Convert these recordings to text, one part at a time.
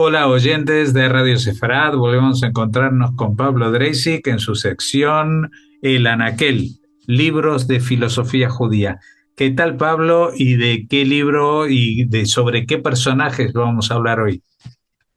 Hola oyentes de Radio Sefarad, volvemos a encontrarnos con Pablo Dreisig en su sección El Anaquel, libros de filosofía judía. ¿Qué tal, Pablo? ¿Y de qué libro y de sobre qué personajes vamos a hablar hoy?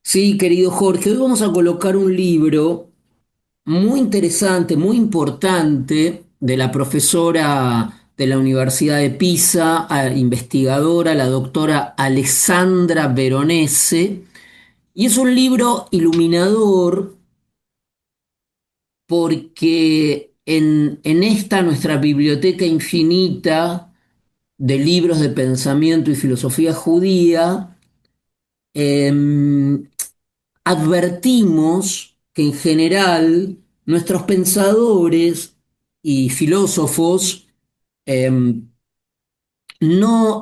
Sí, querido Jorge, hoy vamos a colocar un libro muy interesante, muy importante, de la profesora de la Universidad de Pisa, investigadora, la doctora Alessandra Veronese, y es un libro iluminador porque en esta nuestra biblioteca infinita de libros de pensamiento y filosofía judía, em, advertimos que en general nuestros pensadores y filósofos eh, no,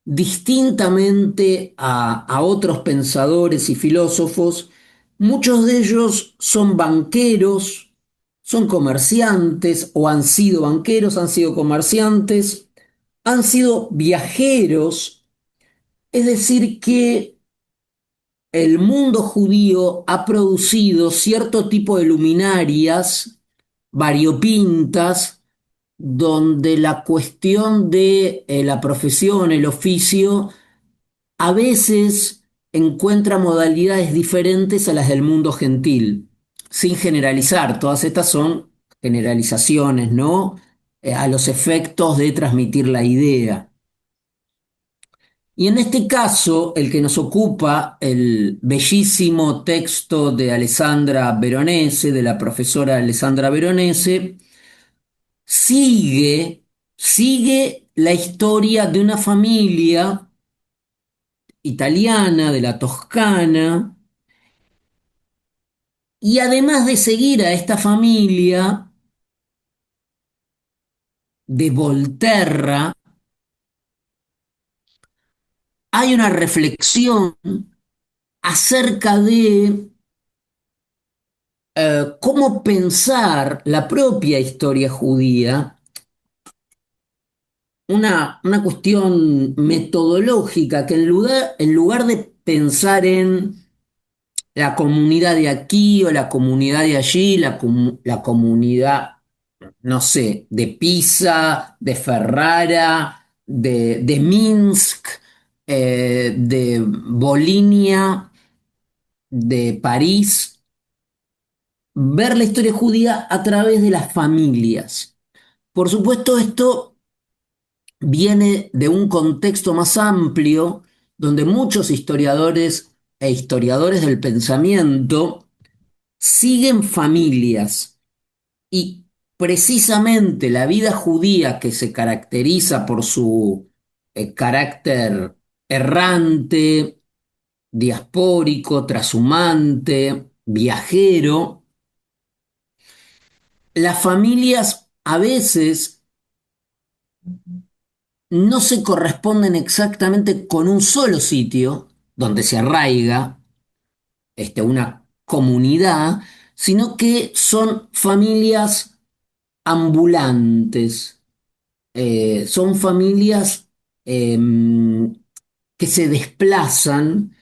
distintamente a otros pensadores y filósofos, muchos de ellos son banqueros, son comerciantes o han sido banqueros, han sido comerciantes, han sido viajeros, es decir, que el mundo judío ha producido cierto tipo de luminarias variopintas donde la cuestión de la profesión, el oficio, a veces encuentra modalidades diferentes a las del mundo gentil, sin generalizar. Todas estas son generalizaciones, ¿no? A los efectos de transmitir la idea. Y en este caso, el que nos ocupa, el bellísimo texto de Alessandra Veronese, de la profesora Alessandra Veronese, sigue la historia de una familia italiana de la Toscana, y además de seguir a esta familia de Volterra, hay una reflexión acerca de cómo pensar la propia historia judía, una cuestión metodológica que en lugar de pensar en la comunidad de aquí o la comunidad de allí, la comunidad, no sé, de Pisa, de Ferrara, de Minsk, de Bolinia, de París, ver la historia judía a través de las familias. Por supuesto, esto viene de un contexto más amplio donde muchos historiadores e historiadores del pensamiento siguen familias, y precisamente la vida judía, que se caracteriza por su carácter errante, diaspórico, trashumante, viajero, las familias a veces no se corresponden exactamente con un solo sitio donde se arraiga una comunidad, sino que son familias ambulantes, son familias eh, que se desplazan,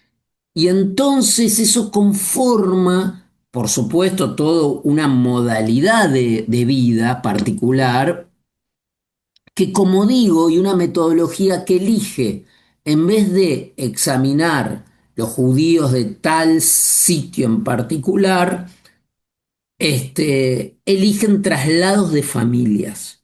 y entonces eso conforma, por supuesto, toda una modalidad de vida particular que, como digo, y una metodología que elige, en vez de examinar los judíos de tal sitio en particular, eligen traslados de familias.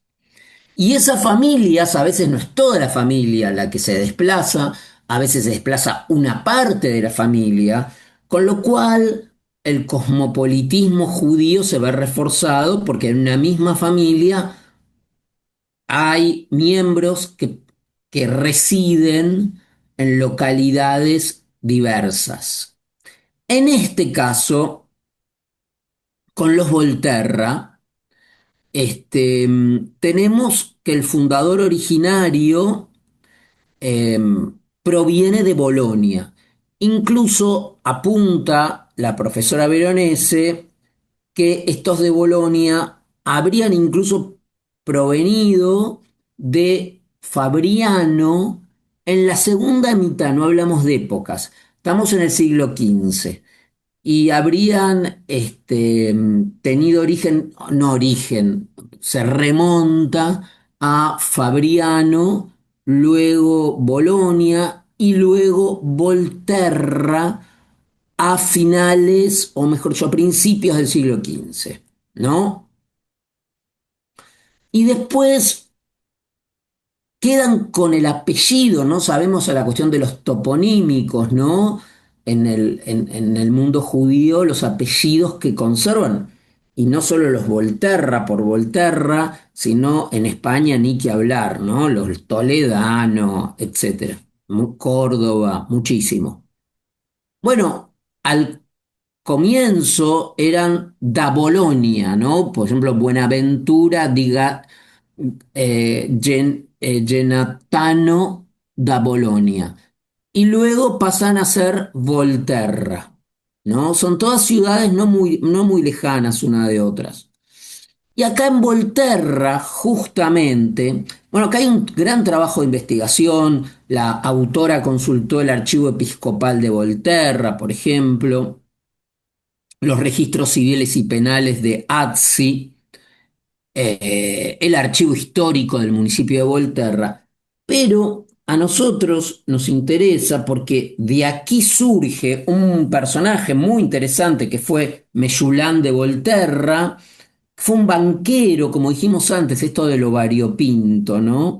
Y esas familias, a veces no es toda la familia la que se desplaza, a veces se desplaza una parte de la familia, con lo cual el cosmopolitismo judío se ve reforzado porque en una misma familia hay miembros que residen en localidades diversas. En este caso, con los Volterra, tenemos que el fundador originario eh, proviene de Bolonia. Incluso apunta la profesora Veronese que estos de Bolonia habrían incluso provenido de Fabriano en la segunda mitad, no hablamos de épocas, Estamos en el siglo XV y habrían tenido origen, no origen, se remonta a Fabriano, luego Bolonia y luego Volterra a finales, o mejor dicho, a principios del siglo XV, ¿no? Y después quedan con el apellido, ¿no? Sabemos a la cuestión de los toponímicos, ¿no? En el mundo judío, los apellidos que conservan, y no solo los Volterra por Volterra, sino en España ni que hablar, ¿no? Los Toledano, etcétera. Córdoba, muchísimo. Bueno, al comienzo eran da Bolonia, ¿no? Por ejemplo, Buenaventura, diga Genatano da Bolonia. Y luego pasan a ser Volterra, ¿no? Son todas ciudades no muy lejanas una de otras. Y acá en Volterra, justamente, bueno, acá hay un gran trabajo de investigación. La autora consultó el archivo episcopal de Volterra, por ejemplo, los registros civiles y penales de Azzi, el archivo histórico del municipio de Volterra, pero a nosotros nos interesa porque de aquí surge un personaje muy interesante que fue Meyulán de Volterra. Fue un banquero, como dijimos antes, esto de lo variopinto, ¿no?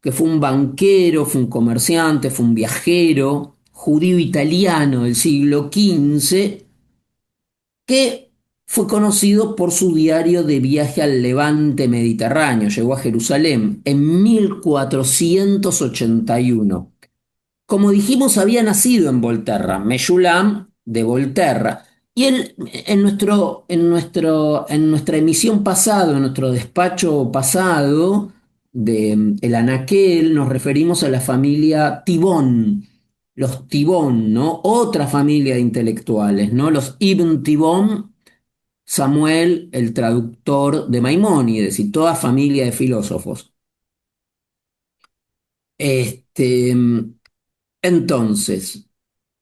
Que fue un banquero, fue un comerciante, fue un viajero, judío italiano del siglo XV, que fue conocido por su diario de viaje al Levante Mediterráneo. Llegó a Jerusalén en 1481. Como dijimos, había nacido en Volterra, Meyulam de Volterra. Y él, en nuestra emisión pasada, en nuestro despacho pasado de El Anaquel, nos referimos a la familia Tibón, los Tibón, ¿no? Otra familia de intelectuales, ¿no? Los Ibn Tibón, Samuel, el traductor de Maimónides y toda familia de filósofos. Este, entonces,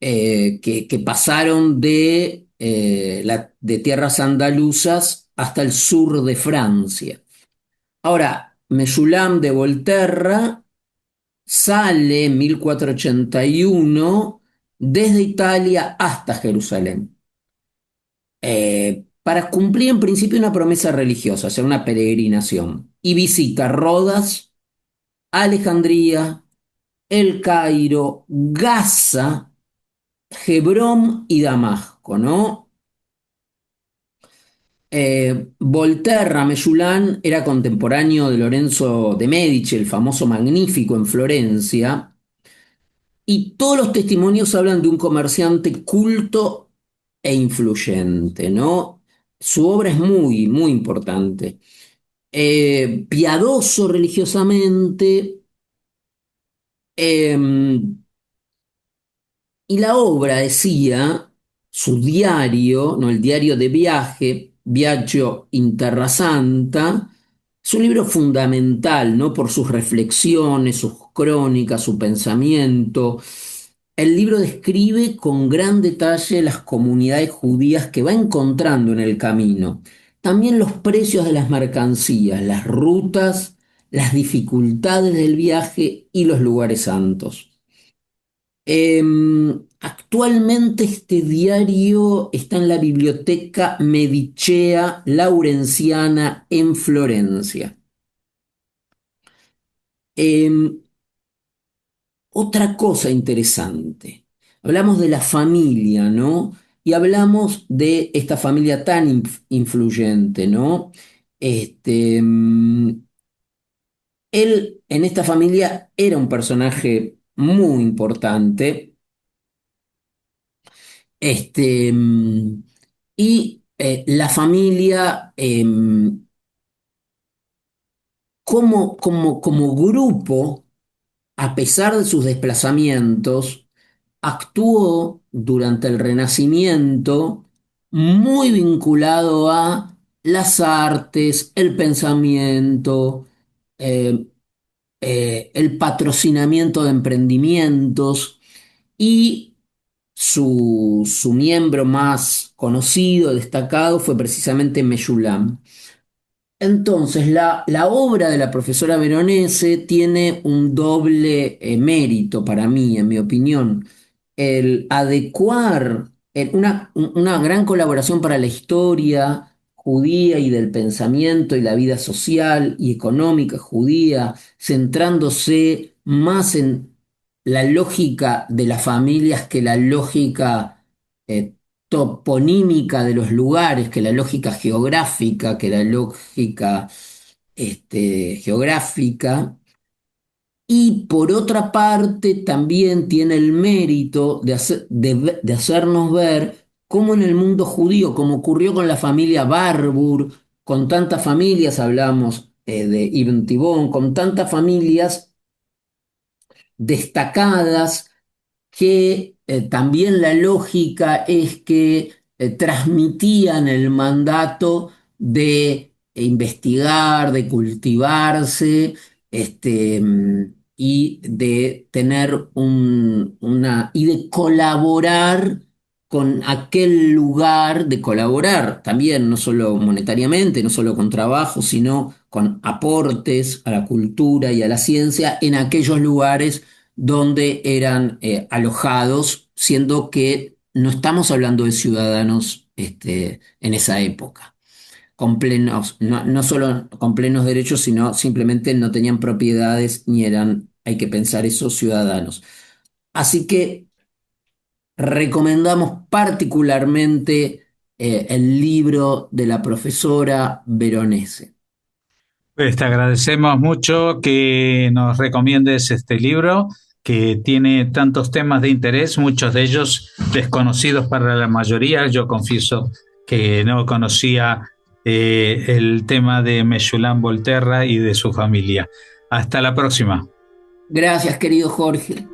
que pasaron de tierras andaluzas hasta el sur de Francia. Ahora, Mesulam de Volterra sale en 1481 desde Italia hasta Jerusalén, para cumplir en principio una promesa religiosa, hacer una peregrinación, y visita Rodas, Alejandría, El Cairo, Gaza, Hebrón y Damasco, ¿no? Volterra, Meyulán, era contemporáneo de Lorenzo de Medici, el famoso Magnífico en Florencia, y todos los testimonios hablan de un comerciante culto e influyente, ¿no? Su obra es muy importante. Piadoso religiosamente, eh, y la obra decía, su diario, no el diario de viaje, Viaggio in Terra Santa, es un libro fundamental, ¿no? Por sus reflexiones, sus crónicas, su pensamiento. El libro describe con gran detalle las comunidades judías que va encontrando en el camino. También los precios de las mercancías, las rutas, las dificultades del viaje y los lugares santos. Actualmente este diario está en la Biblioteca Medicea Laurenciana en Florencia. Em, Otra cosa interesante. Hablamos de la familia, ¿no? Y hablamos de esta familia tan influyente, ¿no? Este, él en esta familia era un personaje muy importante. Este, y la familia, como grupo, a pesar de sus desplazamientos, actuó durante el Renacimiento muy vinculado a las artes, el pensamiento, eh, el patrocinamiento de emprendimientos y su miembro más conocido, destacado, fue precisamente Meshulam. Entonces, la obra de la profesora Veronese tiene un doble mérito para mí, en mi opinión. El adecuar una gran colaboración para la historia judía y del pensamiento y la vida social y económica judía, centrándose más en la lógica de las familias que la lógica eh, toponímica de los lugares, que la lógica geográfica, que la lógica geográfica. Y por otra parte, también tiene el mérito de hacernos ver cómo en el mundo judío, como ocurrió con la familia Barbour, con tantas familias, hablamos de Ibn Tibón, con tantas familias destacadas que también la lógica es que transmitían el mandato de investigar, de cultivarse, y de tener y de colaborar con aquel lugar, de colaborar también, no solo monetariamente, no solo con trabajo, sino con aportes a la cultura y a la ciencia en aquellos lugares donde eran alojados, siendo que no estamos hablando de ciudadanos en esa época, con plenos, no solo con plenos derechos, sino simplemente no tenían propiedades ni eran, hay que pensar eso, ciudadanos. Así que recomendamos particularmente el libro de la profesora Veronese. Pues te agradecemos mucho que nos recomiendes este libro que tiene tantos temas de interés, muchos de ellos desconocidos para la mayoría. Yo confieso que no conocía el tema de Meshulam Volterra y de su familia. Hasta la próxima. Gracias, querido Jorge.